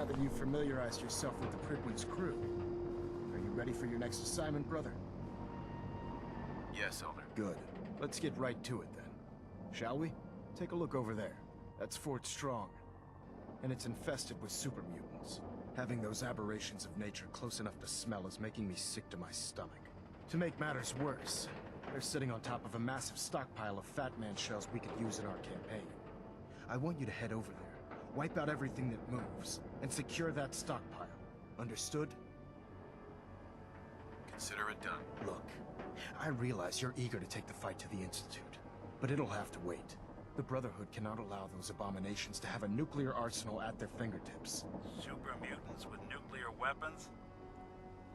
that you've familiarized yourself with the Prydwen's crew, are you ready for your next assignment, brother? Yes, Elder. Good. Let's get right to it then. Shall we? Take a look over there. That's Fort Strong. And it's infested with super mutants. Having those aberrations of nature close enough to smell is making me sick to my stomach. To make matters worse, they're sitting on top of a massive stockpile of Fat Man shells we could use in our campaign. I want you to head over there, wipe out everything that moves, and secure that stockpile. Understood? Consider it done. Look, I realize you're eager to take the fight to the Institute, but it'll have to wait. The Brotherhood cannot allow those abominations to have a nuclear arsenal at their fingertips. Super mutants with nuclear weapons?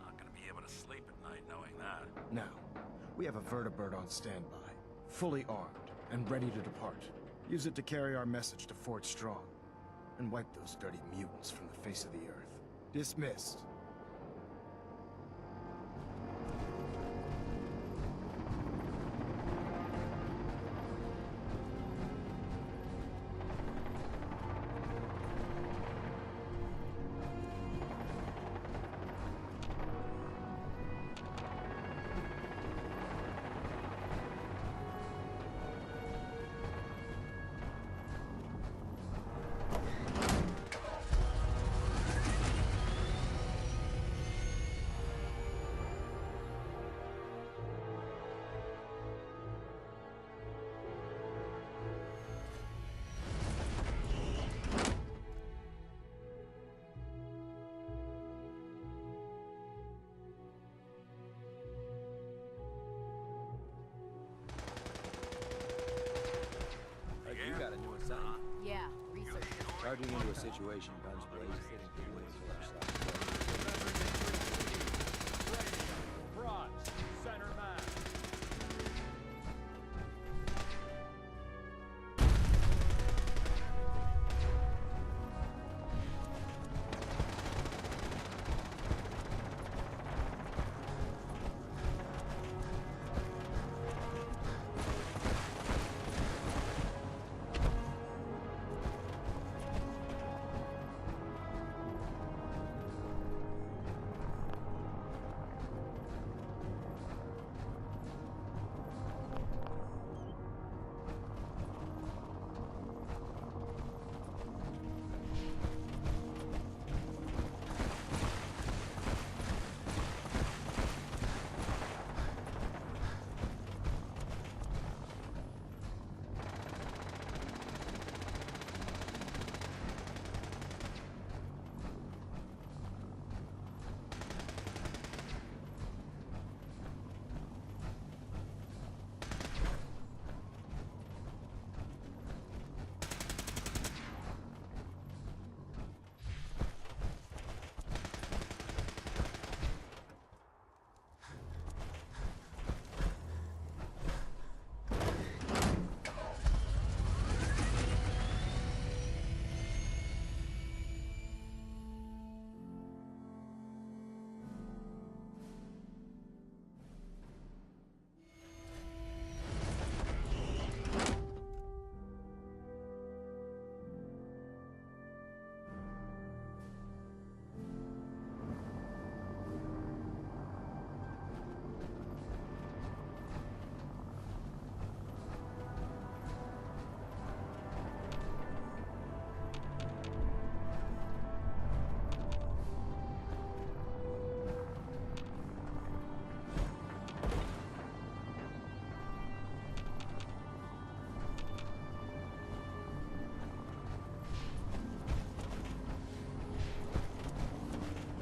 Not gonna be able to sleep at night knowing that. Now, we have a vertibird on standby, fully armed and ready to depart. Use it to carry our message to Fort Strong, and wipe those dirty mutants from the face of the earth. Dismissed. You got a new assignment. Yeah, research. Charging into a situation, guns blazing, and waiting for our side. Front, center mass.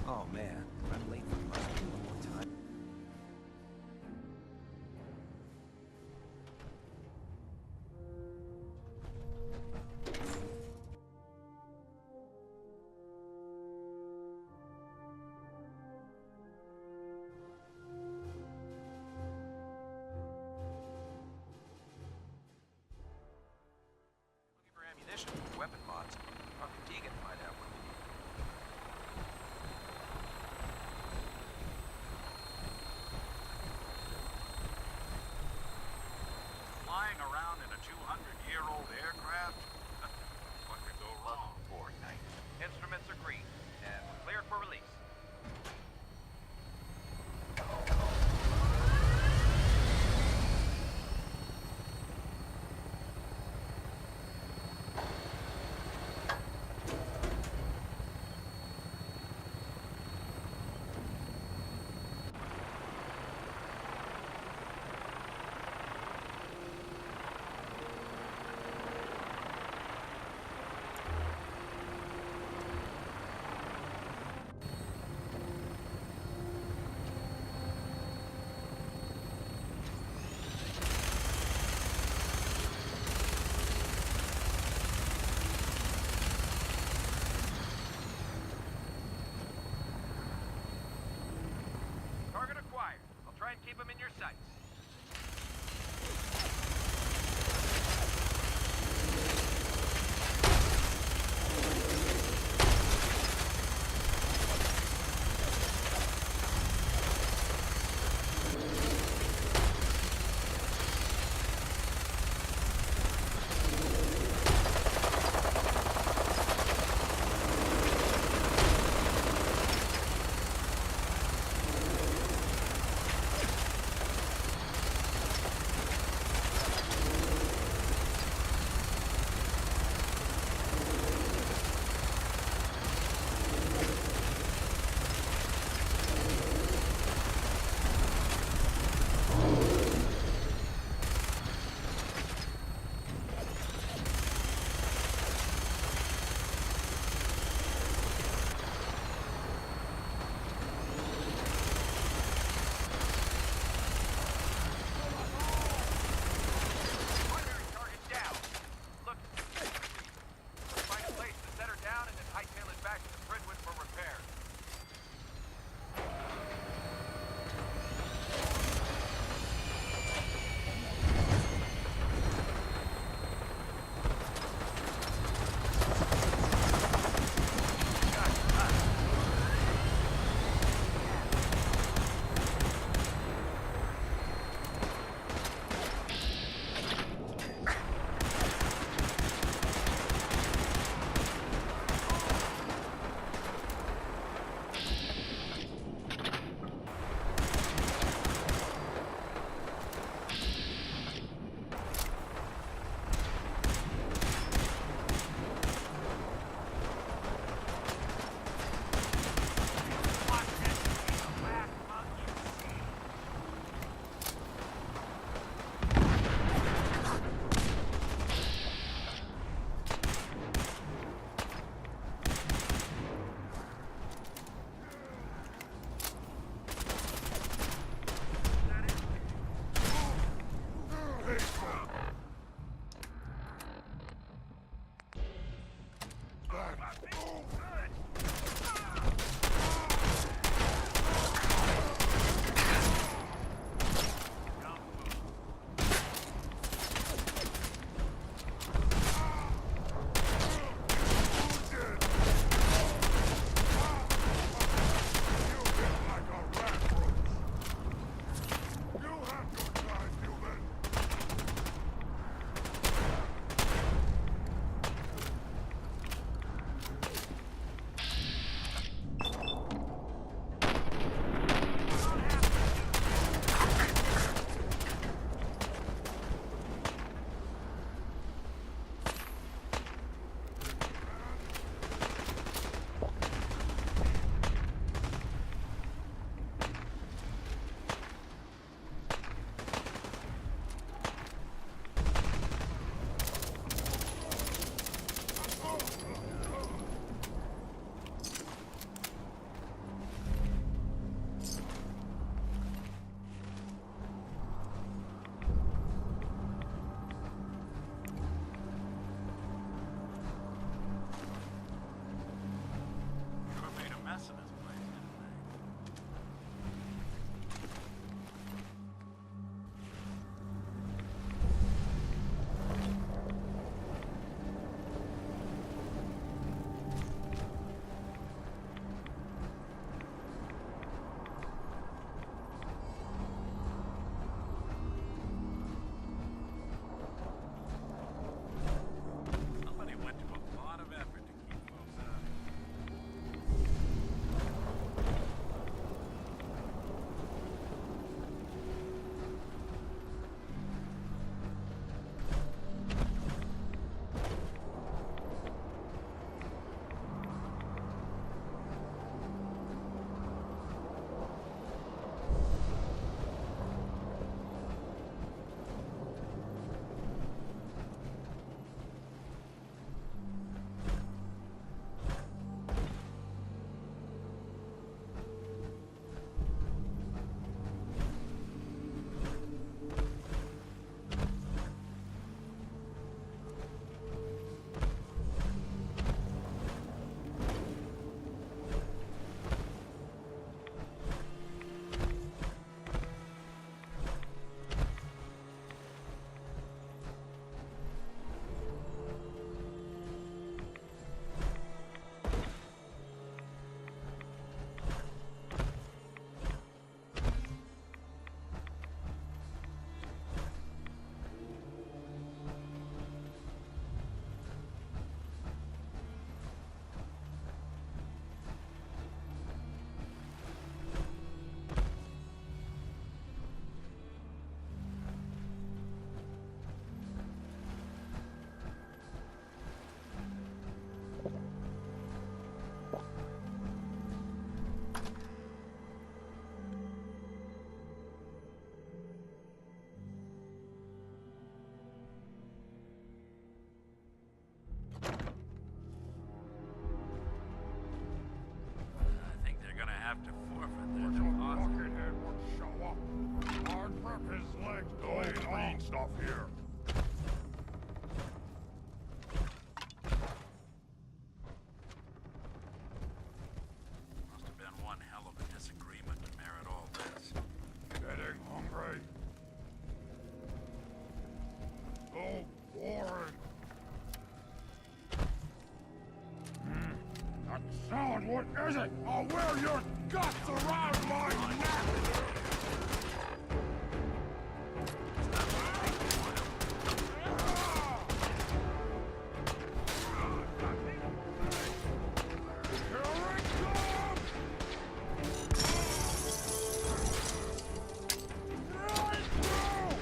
Oh man, I'm late for my one more time. Looking for ammunition, weapon mods. Dr. Deegan might have one. Try and keep them in your sights. have to forfeit But their your deposit. buckethead would show up. I'd rip his legs going green stuff here. Must have been one hell of a disagreement to merit all this. Getting hungry? So boring. That sound, what is it? I'll wear your guts around my neck! Here it comes! Right through!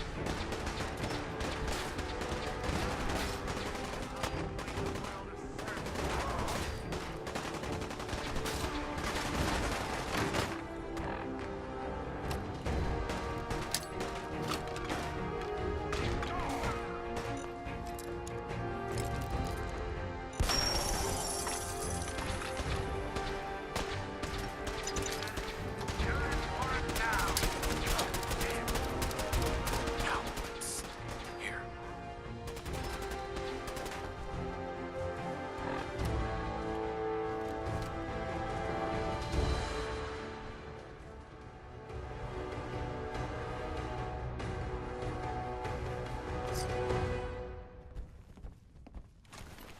Here.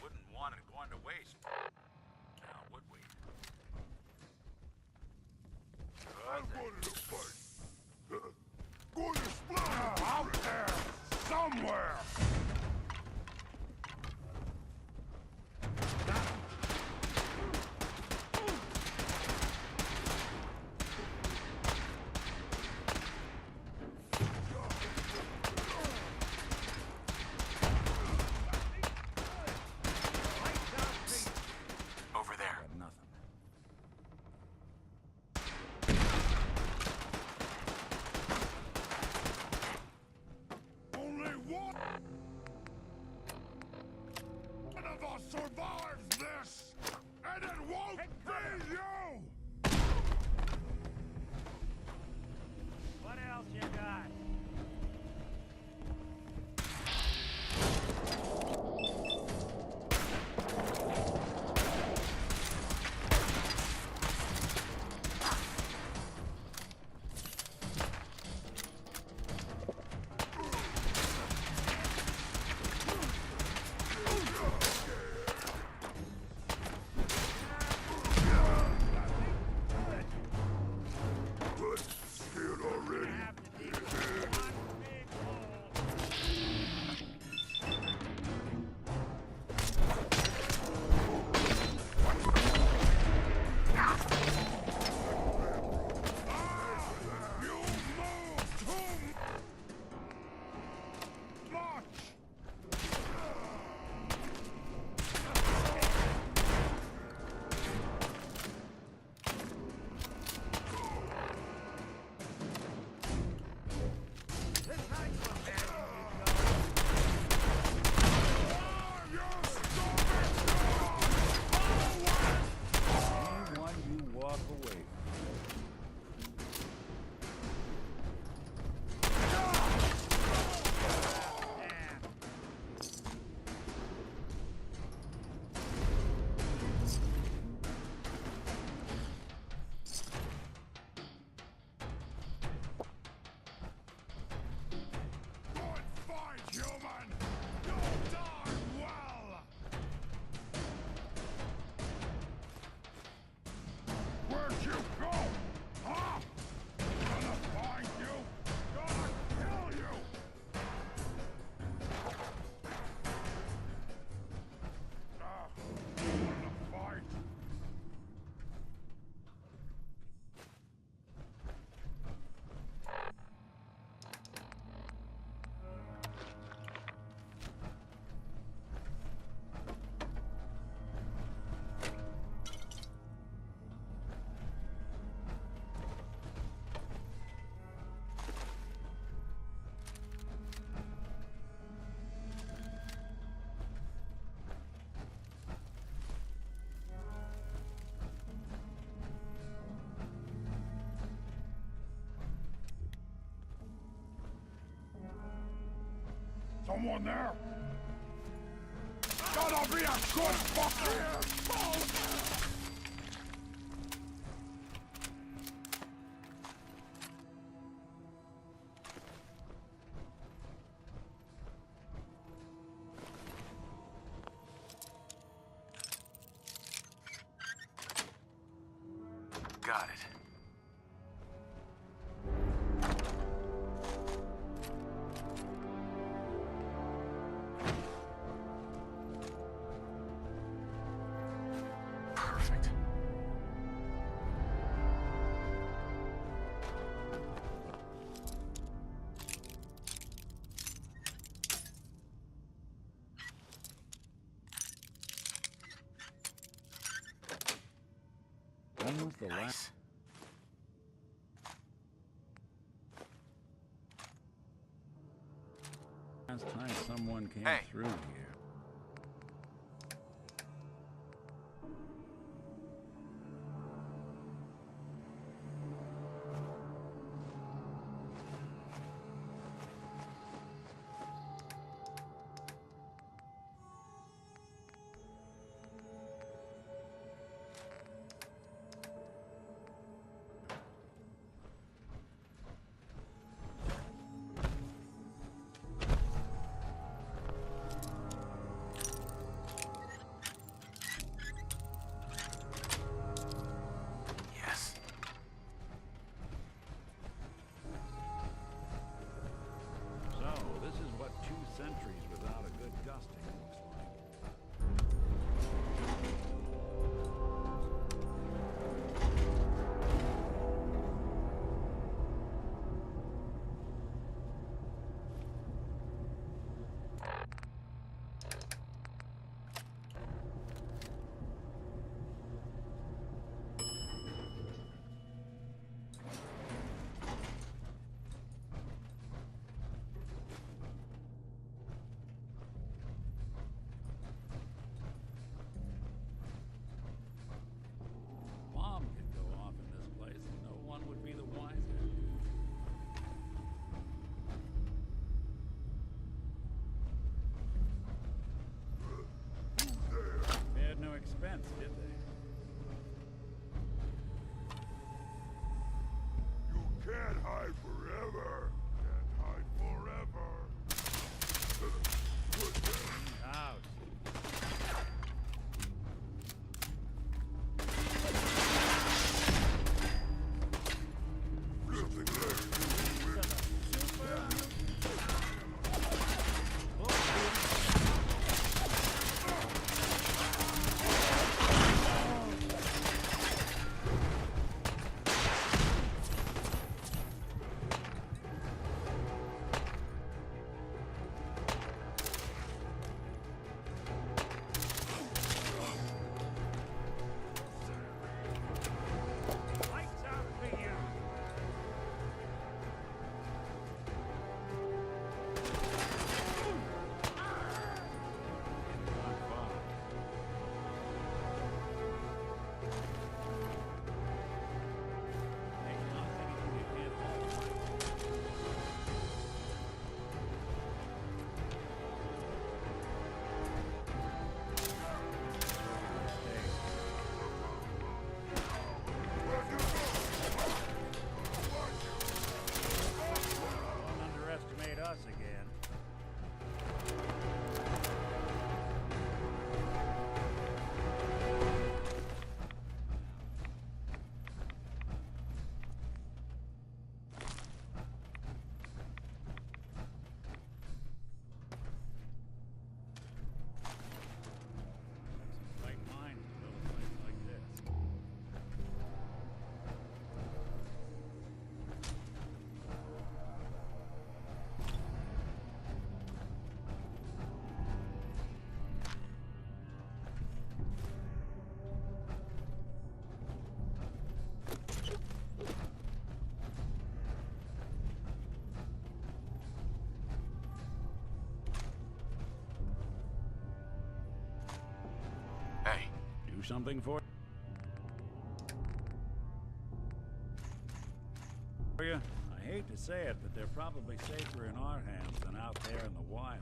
Wouldn't want it going to waste. Now, would we? I'm going to fight. Going to split out there somewhere. Over there. Nothing. Only one of us survives this, and it won't be you. What else you got? Scared already? Have to dig one big hole. You move too much. Anyone you walk away from. Good fight, human! You'll die well! Where'd you Someone there? Gonna be a good fucker! Got it. Perfect. When was the last? Nice. Last time someone came Hey. through here? Yes. So, this is what 2 centuries without a good dusting looks like. Bomb could go off in this place and no one would be the wiser. They had no expense, did they? You can't hide forever. Can't hide forever. Out. Lights out for you. Don't underestimate us again. Some bright minds to build a place like this. Hey. Do something for you? I I hate to say it, but they're probably safer in our hands than out there in the wild.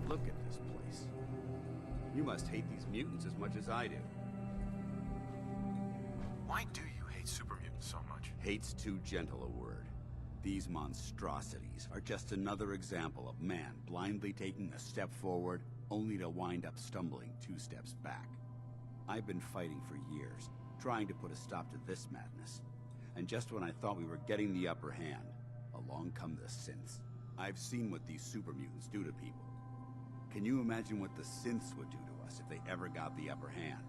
Look at this place. You must hate these mutants as much as I do. Why do you hate super mutants so much? Hate's too gentle a word. These monstrosities are just another example of man blindly taking a step forward, only to wind up stumbling 2 steps back. I've been fighting for years, trying to put a stop to this madness. And just when I thought we were getting the upper hand, along come the synths. I've seen what these super mutants do to people. Can you imagine what the synths would do to us if they ever got the upper hand?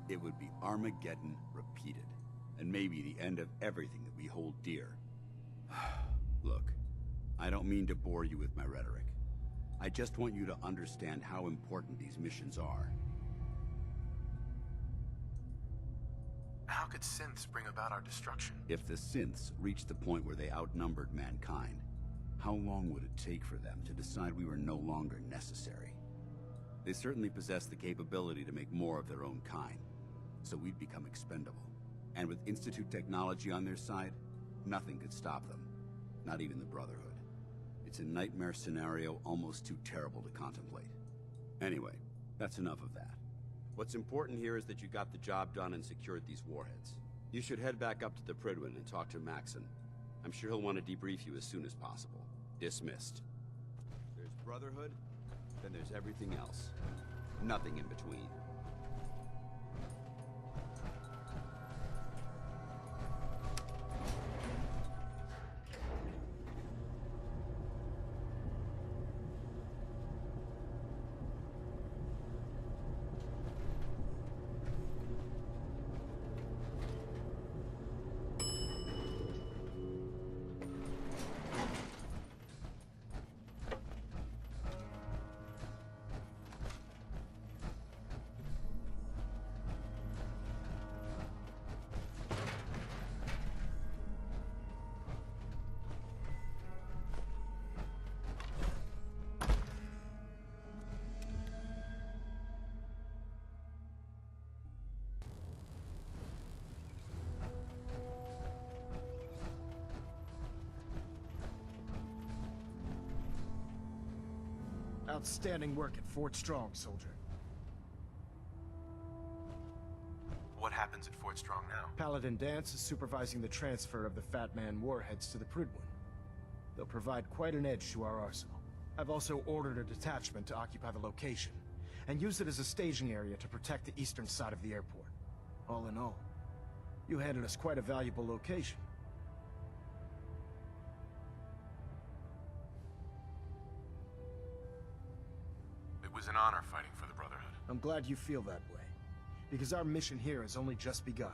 It would be Armageddon repeated, and maybe the end of everything that we hold dear. Look, I don't mean to bore you with my rhetoric. I just want you to understand how important these missions are. How could synths bring about our destruction? If the synths reached the point where they outnumbered mankind, how long would it take for them to decide we were no longer necessary? They certainly possess the capability to make more of their own kind, so we'd become expendable. And with Institute technology on their side, nothing could stop them. Not even the Brotherhood. It's a nightmare scenario almost too terrible to contemplate. Anyway, that's enough of that. What's important here is that you got the job done and secured these warheads. You should head back up to the Prydwen and talk to Maxon. I'm sure he'll want to debrief you as soon as possible. Dismissed. There's Brotherhood, then there's everything else. Nothing in between. Outstanding work at Fort Strong, soldier. What happens at Fort Strong now? Paladin Danse is supervising the transfer of the Fat Man warheads to the Prydwen. They'll provide quite an edge to our arsenal. I've also ordered a detachment to occupy the location, and use it as a staging area to protect the eastern side of the airport. All in all, you handed us quite a valuable location. It was an honor fighting for the Brotherhood. I'm glad you feel that way, because our mission here has only just begun.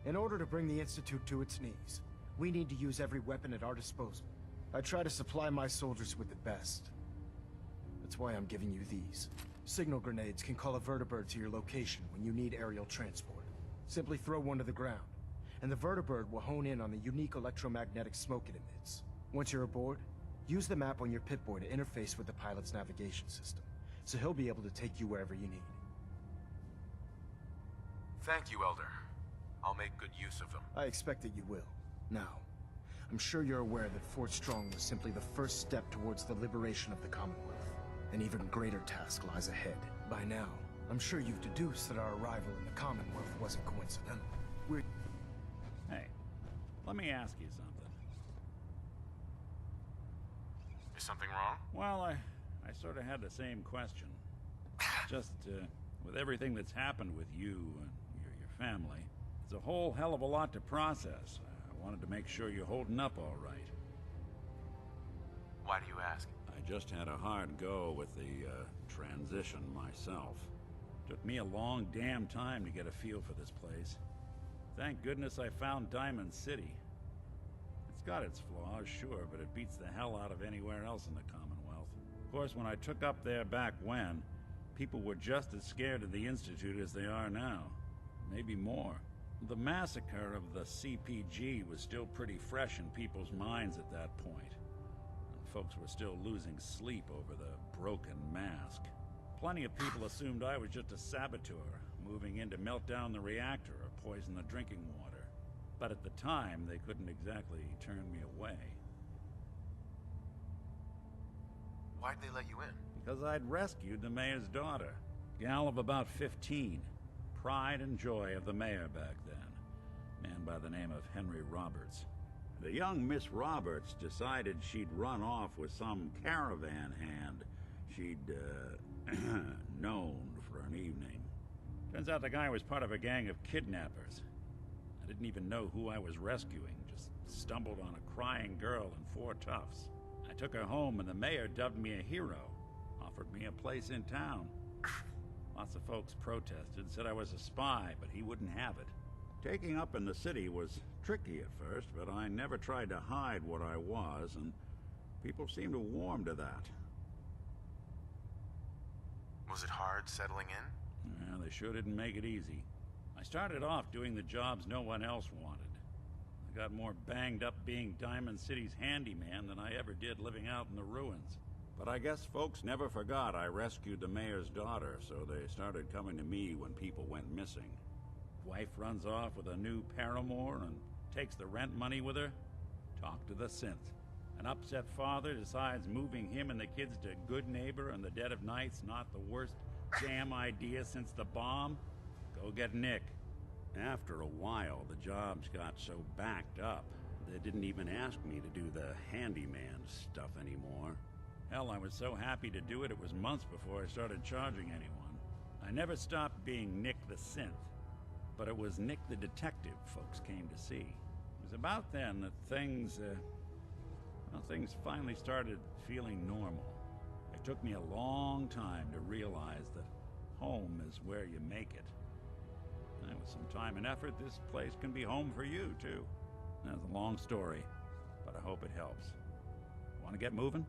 In order to bring the Institute to its knees, we need to use every weapon at our disposal. I try to supply my soldiers with the best. That's why I'm giving you these. Signal grenades can call a vertibird to your location when you need aerial transport. Simply throw one to the ground, and the vertibird will hone in on the unique electromagnetic smoke it emits. Once you're aboard, use the map on your Pip-Boy to interface with the pilot's navigation system, so he'll be able to take you wherever you need. Thank you, Elder. I'll make good use of them. I expect that you will. Now, I'm sure you're aware that Fort Strong was simply the first step towards the liberation of the Commonwealth. An even greater task lies ahead. By now, I'm sure you've deduced that our arrival in the Commonwealth wasn't coincidental. We're... Hey, let me ask you something. Is something wrong? Well, I sort of had the same question. Just, with everything that's happened with you and your family, it's a whole hell of a lot to process. I wanted to make sure you're holding up all right. Why do you ask? I just had a hard go with the, transition myself. Took me a long damn time to get a feel for this place. Thank goodness I found Diamond City. It's got its flaws, sure, but it beats the hell out of anywhere else in the Commonwealth. Of course, when I took up there back when, people were just as scared of the Institute as they are now. Maybe more. The massacre of the CPG was still pretty fresh in people's minds at that point. And folks were still losing sleep over the broken mask. Plenty of people assumed I was just a saboteur, moving in to melt down the reactor or poison the drinking water. But at the time, they couldn't exactly turn me away. Why'd they let you in? Because I'd rescued the mayor's daughter. Gal of about 15. Pride and joy of the mayor back then. Man by the name of Henry Roberts. The young Miss Roberts decided she'd run off with some caravan hand she'd, known for an evening. Turns out the guy was part of a gang of kidnappers. I didn't even know who I was rescuing, just stumbled on a crying girl and 4 toughs. I took her home and the mayor dubbed me a hero, offered me a place in town. Lots of folks protested, said I was a spy, but he wouldn't have it. Taking up in the city was tricky at first, but I never tried to hide what I was, and people seemed to warm to that. Was it hard settling in? Yeah, they sure didn't make it easy. I started off doing the jobs no one else wanted. I got more banged up being Diamond City's handyman than I ever did living out in the ruins. But I guess folks never forgot I rescued the mayor's daughter, so they started coming to me when people went missing. Wife runs off with a new paramour and takes the rent money with her. Talk to the synth. An upset father decides moving him and the kids to Good Neighbor in the dead of night's not the worst damn idea since the bomb. Go get Nick. After a while, the jobs got so backed up, they didn't even ask me to do the handyman stuff anymore. Hell, I was so happy to do it, it was months before I started charging anyone. I never stopped being Nick the Synth, but it was Nick the Detective folks came to see. It was about then that things finally started feeling normal. It took me a long time to realize that home is where you make it. And with some time and effort, this place can be home for you, too. That's a long story, but I hope it helps. Want to get moving?